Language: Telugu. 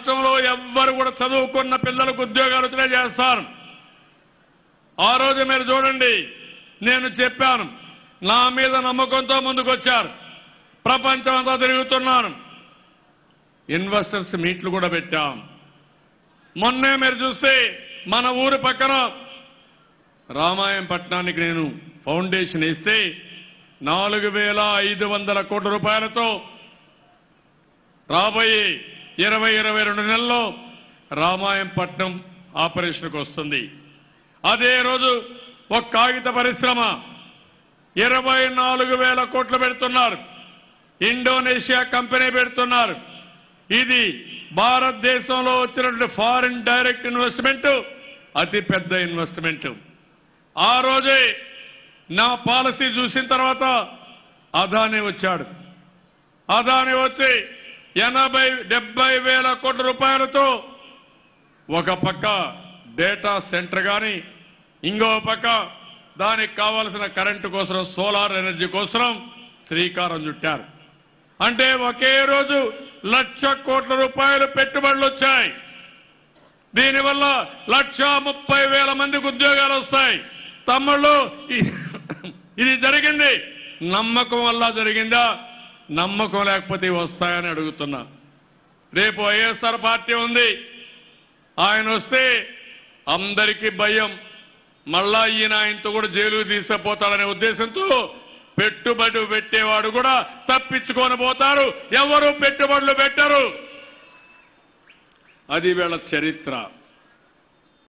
రాష్ట్రంలో ఎవ్వరు కూడా చదువుకున్న పిల్లలకు ఉద్యోగాలు తెలియజేస్తారు. ఆ రోజు మీరు చూడండి, నేను చెప్పాను, నా మీద నమ్మకంతో ముందుకొచ్చారు. ప్రపంచం అంతా తిరుగుతున్నాను. ఇన్వెస్టర్స్ మీట్లు కూడా పెట్టాం. మొన్నే మీరు చూస్తే మన ఊరి పక్కన రామాయంపట్నానికి నేను ఫౌండేషన్ ఇస్తే 4,500 కోట్ల రూపాయలతో రాబోయే 20-22 నెలల్లో రామాయంపట్నం ఆపరేషన్కు వస్తుంది. అదే రోజు ఒక కాగిత పరిశ్రమ 24,000 కోట్లు పెడుతున్నారు. ఇండోనేషియా కంపెనీ పెడుతున్నారు. ఇది భారతదేశంలో వచ్చినటువంటి ఫారిన్ డైరెక్ట్ ఇన్వెస్ట్మెంట్ అతి పెద్ద ఇన్వెస్ట్మెంట్. ఆ రోజే నా పాలసీ చూసిన తర్వాత అదానీ వచ్చాడు. అదానీ వచ్చి 80-70 వేల కోట్ల రూపాయలతో ఒక పక్క డేటా సెంటర్ గాని, ఇంకో పక్క దానికి కావాల్సిన కరెంటు కోసం, సోలార్ ఎనర్జీ కోసం శ్రీకారం చుట్టారు. అంటే ఒకే రోజు 1,00,000 కోట్ల రూపాయలు పెట్టుబడులు వచ్చాయి. దీనివల్ల 1,30,000 మందికి ఉద్యోగాలు వస్తాయి. తమ్ముళ్ళు, ఇది జరిగింది నమ్మకం వల్ల జరిగిందా? నమ్మకం లేకపోతే వస్తాయని అడుగుతున్నా. రేపు వైఎస్ఆర్ పార్టీ ఉంది, ఆయన వస్తే అందరికీ భయం, మళ్ళా ఈయన ఆయనతో కూడా జైలుకు తీసుకుపోతాడనే ఉద్దేశంతో పెట్టుబడి పెట్టేవాడు కూడా తప్పించుకొని పోతారు. ఎవరు పెట్టుబడులు పెట్టరు. అది వీళ్ళ చరిత్ర.